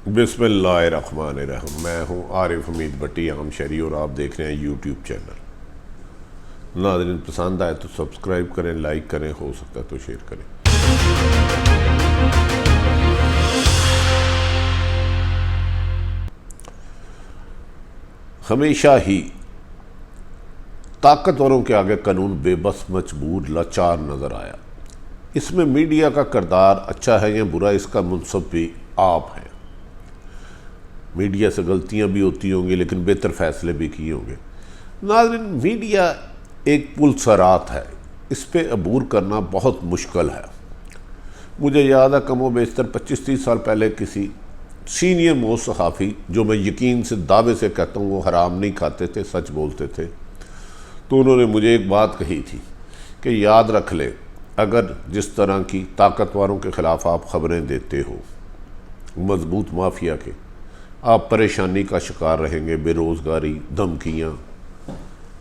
बिस्मिल्लाहिर्रहमानिर्रहीम। मैं हूँ आरिफ हमीद भट्टी आम शहरी और आप देख रहे हैं यूट्यूब चैनल। नाज़रीन, पसंद आए तो सब्सक्राइब करें, लाइक करें, हो सकता है तो शेयर करें। हमेशा ही ताकतवरों के आगे कानून बेबस, मजबूर, लाचार नज़र आया। इसमें मीडिया का किरदार अच्छा है या बुरा, इसका मुंसब भी आप हैं। मीडिया से गलतियां भी होती होंगी लेकिन बेहतर फैसले भी किए होंगे। नाज़रीन, मीडिया एक पुल सरात है, इस पे अबूर करना बहुत मुश्किल है। मुझे याद है कमो बेशतर 25-30 साल पहले किसी सीनियर मोस्ट सहाफ़ी, जो मैं यकीन से दावे से कहता हूँ वो हराम नहीं खाते थे, सच बोलते थे, तो उन्होंने मुझे एक बात कही थी कि याद रख ले, अगर जिस तरह की ताकतवरों के ख़िलाफ़ आप ख़बरें देते हो, मजबूत माफिया के, आप परेशानी का शिकार रहेंगे। बेरोज़गारी, धमकियाँ,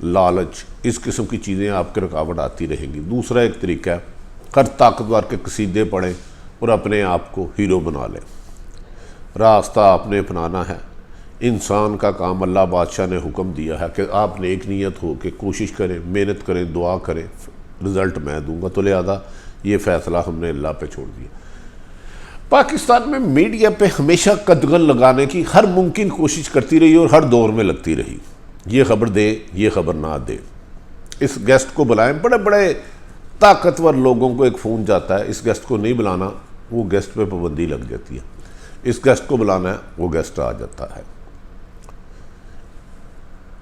लालच, इस किस्म की चीज़ें आपके रुकावट आती रहेंगी। दूसरा एक तरीका है, हर ताकतवर के कसीदे पढ़ें और अपने आप को हीरो बना लें। रास्ता आपने अपनाना है। इंसान का काम, अल्लाह बादशाह ने हुक्म दिया है कि आप नेक नीयत हो के कोशिश करें, मेहनत करें, दुआ करें, रिज़ल्ट मैं दूंगा। तो लिहाजा ये फ़ैसला हमने अल्लाह पे छोड़ दिया। पाकिस्तान में मीडिया पे हमेशा कदगन लगाने की हर मुमकिन कोशिश करती रही और हर दौर में लगती रही। ये खबर दे, ये खबर ना दे, इस गेस्ट को बुलाएं। बड़े बड़े ताकतवर लोगों को एक फ़ोन जाता है, इस गेस्ट को नहीं बुलाना, वो गेस्ट पे पाबंदी लग जाती है। इस गेस्ट को बुलाना है, वो गेस्ट आ जाता है।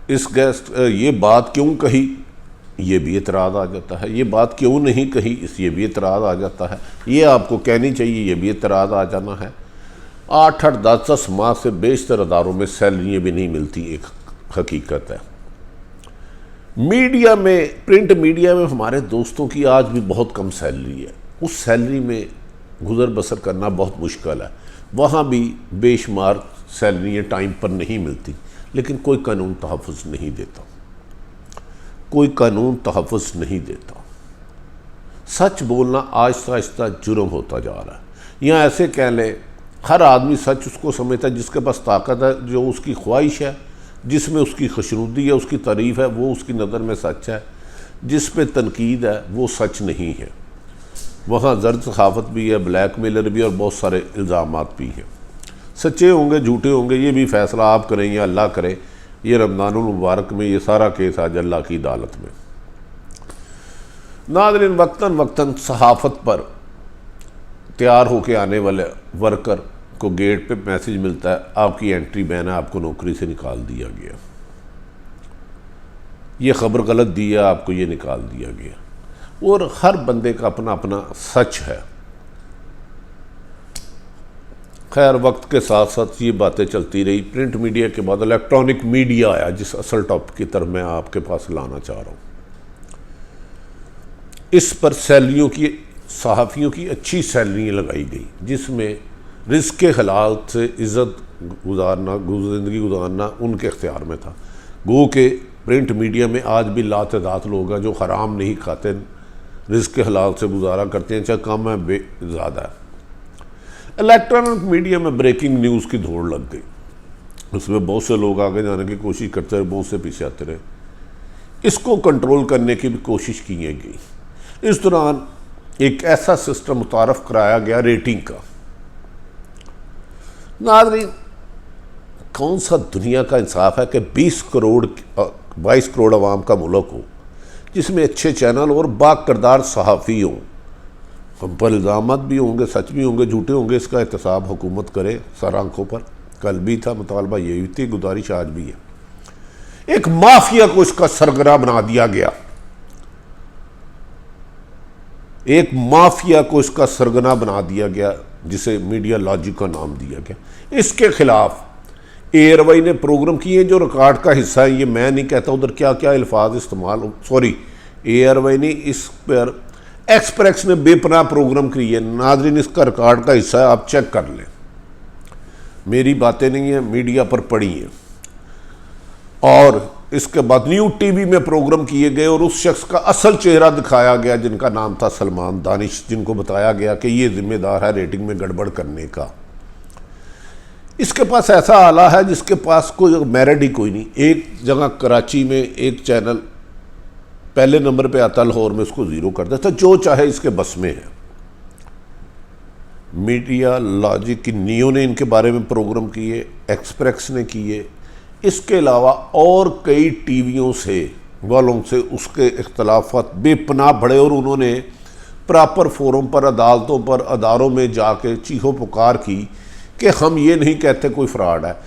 इस गेस्ट ये बात क्यों कही, ये भी एतराज़ आ जाता है। ये बात क्यों नहीं कही, इस ये भी एतराज़ आ जाता है। ये आपको कहनी चाहिए, ये भी एतराज़ आ जाना है। 8-8, 10-10 माह से बेशतर अदारों में सैलरियाँ भी नहीं मिलती, एक हकीकत है। मीडिया में, प्रिंट मीडिया में हमारे दोस्तों की आज भी बहुत कम सैलरी है। उस सैलरी में गुजर बसर करना बहुत मुश्किल है। वहाँ भी बेशुमार सैलरियाँ टाइम पर नहीं मिलती, लेकिन कोई कानून तहफ़्फ़ुज़ नहीं देता, कोई कानून तहफ़्फ़ुज़ नहीं देता। सच बोलना आहिस्ता आहिस्ता जुर्म होता जा रहा है। या ऐसे कह लें, हर आदमी सच उसको समझता है जिसके पास ताकत है, जो उसकी ख्वाहिश है, जिसमें उसकी खुशनुदी है, उसकी तारीफ़ है, वो उसकी नज़र में सच है। जिस पे तनकीद है वो सच नहीं है। वहाँ जर्द सखाफ़त भी है, ब्लैक मेलर भी और बहुत सारे इल्ज़ामात भी हैं। सच्चे होंगे, झूठे होंगे, ये भी फ़ैसला आप करें या अल्लाह करे। ये रमज़ानुल मुबारक में ये सारा केस आज अल्लाह की अदालत में। नाज़रीन, वक्तन वक्तन सहाफ़त पर तैयार होके आने वाले वर्कर को गेट पे मैसेज मिलता है, आपकी एंट्री बैन है, आपको नौकरी से निकाल दिया गया, ये खबर गलत दी है, आपको ये निकाल दिया गया। और हर बंदे का अपना अपना सच है। खैर, वक्त के साथ साथ ये बातें चलती रही। प्रिंट मीडिया के बाद इलेक्ट्रॉनिक मीडिया आया, जिस असल टॉपिक की तरफ मैं आपके पास लाना चाह रहा हूँ। इस पर सैलरियों की, सहाफ़ियों की अच्छी सैलरियाँ लगाई गई, जिसमें रिस्क के हलाल से इज़्ज़त गुजारना, ज़िंदगी गुजारना उनके इख्तियार में था। गो के प्रिंट मीडिया में आज भी लातदाद लोग हैं जो हराम नहीं खाते, रिस्क के हलाल से गुजारा करते हैं, चाहे कम है ज़्यादा है। इलेक्ट्रॉनिक मीडिया में ब्रेकिंग न्यूज़ की दौड़ लग गई। उसमें बहुत से लोग आगे जाने की कोशिश करते रहे, बहुत से पीछे आते रहे। इसको कंट्रोल करने की भी कोशिश की गई। इस दौरान एक ऐसा सिस्टम मुतारफ़ कराया गया रेटिंग का। नाज़रीन, कौन सा दुनिया का इंसाफ है कि 22 करोड़ आवाम का मुल्क हो, जिसमें अच्छे चैनल और बाकिरदार सहाफ़ी हों। हम पर इल्ज़ामात भी होंगे, सच भी होंगे, झूठे होंगे, इसका एहतसाब हुकूमत करे सर आंखों पर। कल भी था मुतालबा, यही थी, गुजारिश आज भी है। एक माफिया को इसका सरगना बना दिया गया, एक माफिया को इसका सरगना बना दिया गया, जिसे मीडिया लॉजिक का नाम दिया गया। इसके खिलाफ एयरवाई ने प्रोग्राम किए जो रिकॉर्ड का हिस्सा है। ये मैं नहीं कहता उधर क्या क्या अल्फाज इस्तेमाल, सॉरी, एयरवाई ने इस पर, एक्सप्रेस ने बेपनाह प्रोग्राम किए। नाज़रीन, इसका रिकॉर्ड का हिस्सा है, आप चेक कर लें, मेरी बातें नहीं है, मीडिया पर पड़ी हैं। और इसके बाद न्यू टीवी में प्रोग्राम किए गए और उस शख्स का असल चेहरा दिखाया गया, जिनका नाम था सलमान दानिश, जिनको बताया गया कि ये जिम्मेदार है रेटिंग में गड़बड़ करने का। इसके पास ऐसा आला है जिसके पास कोई मेरिट ही कोई नहीं। एक जगह कराची में एक चैनल पहले नंबर पे आता, लाहौर में उसको ज़ीरो कर देता, जो चाहे इसके बस में है। मीडिया लॉजिक की नियो ने इनके बारे में प्रोग्राम किए, एक्सप्रेस ने किए, इसके अलावा और कई टीवियों से वालों से उसके इख्तलाफात बेपनाह बढ़े और उन्होंने प्रॉपर फोरम पर, अदालतों पर, अदारों में जाके चीखो पुकार की कि हम ये नहीं कहते कोई फ्रॉड है।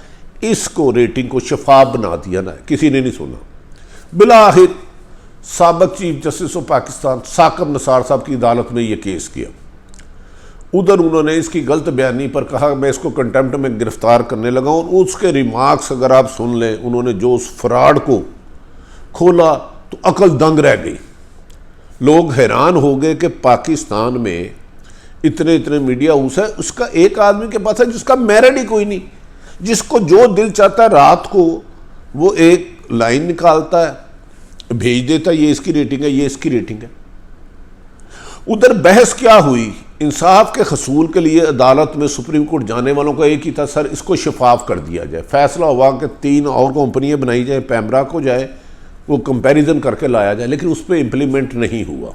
इसको रेटिंग को शफाफ बना दिया ना, किसी ने नहीं सुना। बिलाखिर साबिक chief justice of Pakistan Saqib Nisar sahab की अदालत में ये केस किया। उधर उन्होंने इसकी गलत बयानी पर कहा मैं इसको कंटेम्प्ट में गिरफ्तार करने लगा, और उसके रिमार्क्स अगर आप सुन लें, उन्होंने जो उस फ्रॉड को खोला तो अकल दंग रह गई। लोग हैरान हो गए कि पाकिस्तान में इतने इतने मीडिया हाउस है, उसका एक आदमी के पास है जिसका मेरिट ही कोई नहीं, जिसको जो दिल चाहता है रात को वो एक लाइन निकालता है, भेज देता है, ये इसकी रेटिंग है, ये इसकी रेटिंग है। उधर बहस क्या हुई, इंसाफ के हसूल के लिए अदालत में सुप्रीम कोर्ट जाने वालों का एक ही था, सर इसको शफाफ कर दिया जाए। फैसला हुआ कि 3 और कंपनियां बनाई जाए, पैमरा को जाए, वो कंपैरिजन करके लाया जाए, लेकिन उस पर इम्प्लीमेंट नहीं हुआ।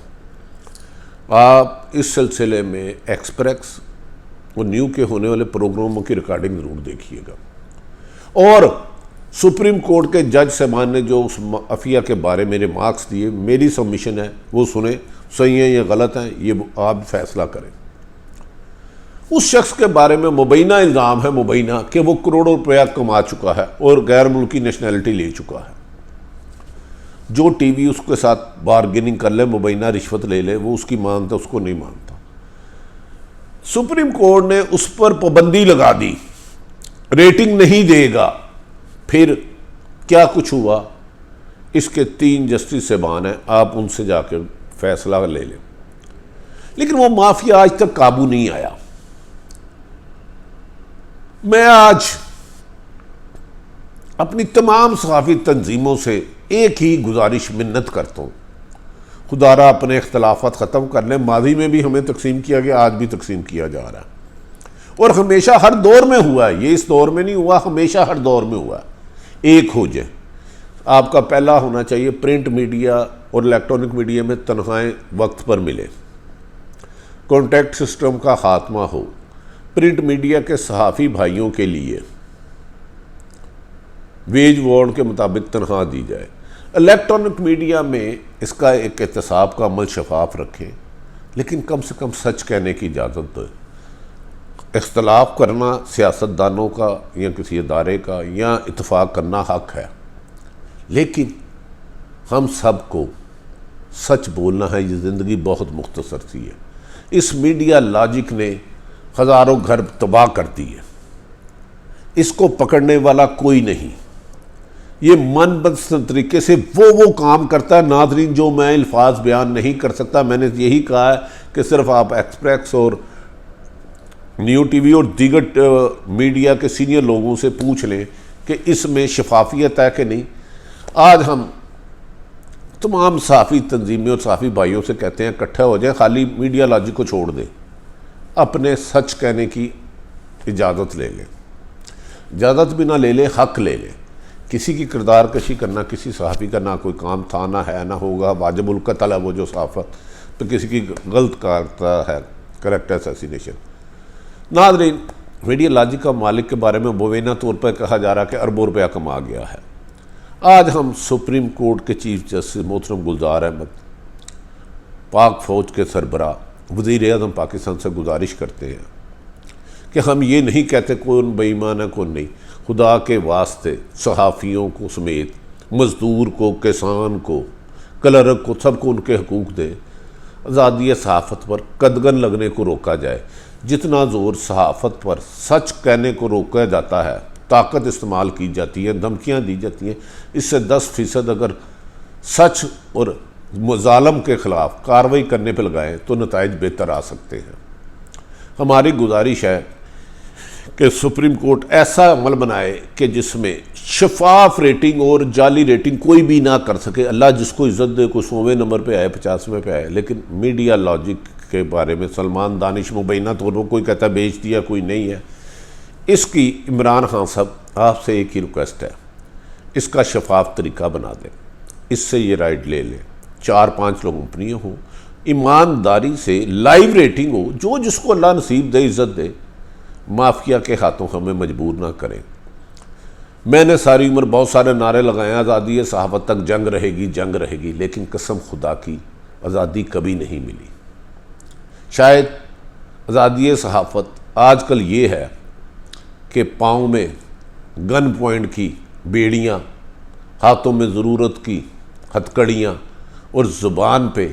आप इस सिलसिले में एक्सप्रेस और न्यू के होने वाले प्रोग्रामों की रिकॉर्डिंग ज़रूर देखिएगा। और सुप्रीम कोर्ट के जज साहबान ने जो उस अफिया के बारे में रिमार्क्स दिए, मेरी सबमिशन है वो सुने, सही है या गलत है ये आप फैसला करें। उस शख्स के बारे में मुबैना इल्ज़ाम है, मुबैना कि वो करोड़ों रुपया कमा चुका है और गैर मुल्की नेशनैलिटी ले चुका है। जो टीवी उसके साथ बारगेनिंग कर ले, मुबैना रिश्वत ले ले, वो उसकी मानता, उसको नहीं मानता। सुप्रीम कोर्ट ने उस पर पाबंदी लगा दी, रेटिंग नहीं देगा। फिर क्या कुछ हुआ, इसके 3 जस्टिस साहबान हैं, आप उनसे जाकर फैसला ले लें। लेकिन वो माफिया आज तक काबू नहीं आया। मैं आज अपनी तमाम सहाफ़ी तंजीमों से एक ही गुजारिश मिन्नत करता हूँ, खुदारा अपने इख्तलाफात ख़त्म कर लें। माजी में भी हमें तकसीम किया गया, आज भी तकसीम किया जा रहा है और हमेशा हर दौर में हुआ है। ये इस दौर में नहीं हुआ, हमेशा हर दौर में हुआ है। एक हो जाए, आपका पहला होना चाहिए प्रिंट मीडिया और इलेक्ट्रॉनिक मीडिया में तनख्वाहें वक्त पर मिले, कॉन्ट्रैक्ट सिस्टम का खात्मा हो, प्रिंट मीडिया के सहाफ़ी भाइयों के लिए वेज वार्ड के मुताबिक तनख्वाह दी जाए। इलेक्ट्रॉनिक मीडिया में इसका एक एहतसाब का अमल शफाफ रखें, लेकिन कम से कम सच कहने की इजाज़त दो। इख्तलाफ करना सियासतदानों का या किसी अदारे का या इत्तफाक करना हक है, लेकिन हम सब को सच बोलना है। ये ज़िंदगी बहुत मुख्तसर सी है। इस मीडिया लॉजिक ने हज़ारों घर तबाह कर दी है, इसको पकड़ने वाला कोई नहीं। ये मनबंद तरीके से वो काम करता है, नाज़रीन, जो मैं अल्फाज बयान नहीं कर सकता। मैंने यही कहा है कि सिर्फ आप एक्सप्रेस और न्यू टीवी और दीगर मीडिया के सीनियर लोगों से पूछ लें कि इसमें शफाफियत है कि नहीं। आज हम तमाम सहाफ़ी तंजीमें और सहाफ़ी भाइयों से कहते हैं इकट्ठा हो जाए, खाली मीडिया लॉजिक को छोड़ दें, अपने सच कहने की इजाज़त ले लें। इजाज़त भी ना ले लें, हक ले लें। किसी की किरदार कशी करना किसी सहाफ़ी का ना कोई काम था, ना है, ना होगा। वाजिबुल कत्ल है वो जो सहाफ़त तो किसी की गलत करता है, करेक्ट असैसिनेशन। नाज़रीन, मीडिया लॉजिक का मालिक के बारे में मुबैना तौर पर कहा जा रहा है कि अरबों रुपया कमा गया है। आज हम सुप्रीम कोर्ट के चीफ जस्टिस मोहतरम गुलजार अहमद, पाक फ़ौज के सरबरा, वज़ीर-ए-आज़म पाकिस्तान से गुजारिश करते हैं कि हम ये नहीं कहते कौन बेईमान है कौन नहीं। खुदा के वास्ते सहाफ़ियों को समेत, मज़दूर को, किसान को, क्लर्क को, सबको उनके हकूक़ दे। आज़ादी सहाफ़त पर कदगन लगने को रोका जाए। जितना ज़ोर सहाफ़त पर सच कहने को रोका जाता है, ताकत इस्तेमाल की जाती है, धमकियाँ दी जाती हैं, इससे 10% अगर सच और ज़ालम के ख़िलाफ़ कार्रवाई करने पर लगाएं तो नताइज बेहतर आ सकते हैं। हमारी गुजारिश है कि सुप्रीम कोर्ट ऐसा अमल बनाए कि जिसमें शफाफ रेटिंग और जाली रेटिंग कोई भी ना कर सके। अल्लाह जिसको इज़्ज़त दे, कोई 100वें नंबर पे आए, 50वें पे आए। लेकिन मीडिया लॉजिक के बारे में सलमान दानिश मुबैना तौर पर कोई कहता है बेच दिया, कोई नहीं है। इसकी इमरान खान साहब आपसे एक ही रिक्वेस्ट है, इसका शफाफ तरीका बना दें, इससे ये राइड ले लें, 4-5 लोग कंपनी हों, ईमानदारी से लाइव रेटिंग हो, जो जिसको अल्लाह नसीब दे इज़्ज़त दे, माफिया के हाथों हमें मजबूर ना करें। मैंने सारी उम्र बहुत सारे नारे लगाए, आज़ादी सहाफ़त तक जंग रहेगी, लेकिन कसम खुदा की आज़ादी कभी नहीं मिली। शायद आज़ादी सहाफ़त आजकल ये है कि पाँव में गन पॉइंट की बेड़ियाँ, हाथों में ज़रूरत की हथकड़ियाँ और ज़ुबान पे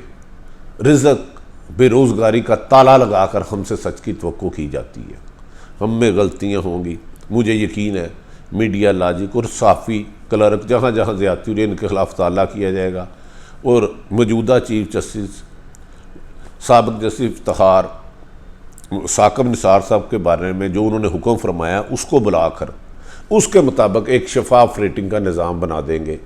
रिज़्क़ बेरोज़गारी का ताला लगाकर हमसे सच की तवक्को की जाती है। हम में गलतियाँ होंगी, मुझे यकीन है मीडिया लाजिक और साफ़ी क्लर्क जहाँ जहाँ ज़्यादती हो रही है इनके ख़िलाफ़ ताला किया जाएगा और मौजूदा चीफ जस्टिस साबिक़ जस्टिस इफ्तिखार साकिब निसार साहब के बारे में जो उन्होंने हुक्म फरमाया उसको बुलाकर उसके मुताबिक एक शफाफ रेटिंग का निज़ाम बना देंगे।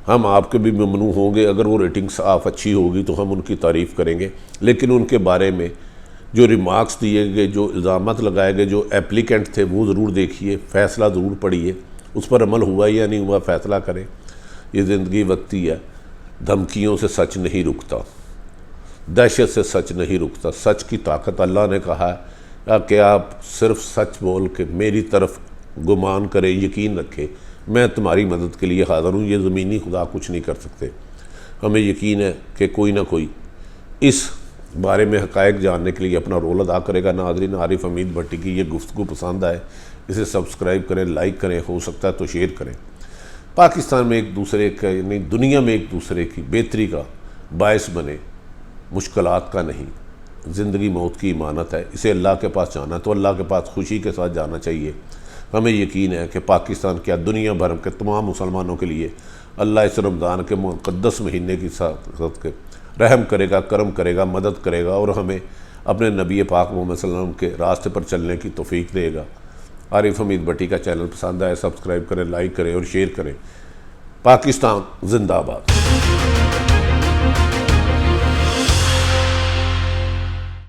हम आपके भी ममनू होंगे, अगर वो रेटिंग साफ अच्छी होगी तो हम उनकी तारीफ़ करेंगे, लेकिन उनके बारे में जो रिमार्क्स दिए गए, जो इल्ज़ामात लगाए गए, जो एप्लीकेंट थे वो ज़रूर देखिए, फ़ैसला ज़रूर पढ़िए, उस पर अमल हुआ या नहीं हुआ फ़ैसला करें। ये ज़िंदगी वक्ती है, धमकियों से सच नहीं रुकता, दहशत से सच नहीं रुकता। सच की ताकत अल्लाह ने कहा है कि आप सिर्फ सच बोल के मेरी तरफ गुमान करें, यकीन रखें, मैं तुम्हारी मदद के लिए हाज़िर हूँ। ये ज़मीनी खुदा कुछ नहीं कर सकते। हमें यकीन है कि कोई ना कोई इस बारे में हक़ाइक़ जानने के लिए अपना रोल अदा करेगा। नाज़रीन, आरिफ हमीद भट्टी की ये गुफ्तगू पसंद आए, इसे सब्सक्राइब करें, लाइक करें, हो सकता है तो शेयर करें। पाकिस्तान में एक दूसरे का यानी दुनिया में एक दूसरे की बेहतरी का बायस बने, मुश्किलात का नहीं। ज़िंदगी मौत की इमानत है, इसे अल्लाह के पास जाना तो अल्लाह के पास खुशी के साथ जाना चाहिए। हमें यकीन है कि पाकिस्तान क्या दुनिया भर के तमाम मुसलमानों के लिए अल्लाह इस रमज़ान के मुक़द्दस महीने की साथ के रहम करेगा, करम करेगा, मदद करेगा और हमें अपने नबी पाक मोहम्मद सल्लल्लाहु अलैहि वसल्लम के रास्ते पर चलने की तौफीक देगा। आरिफ हमीद भट्टी का चैनल पसंद आए, सब्सक्राइब करें, लाइक करें और शेयर करें। पाकिस्तान जिंदाबाद।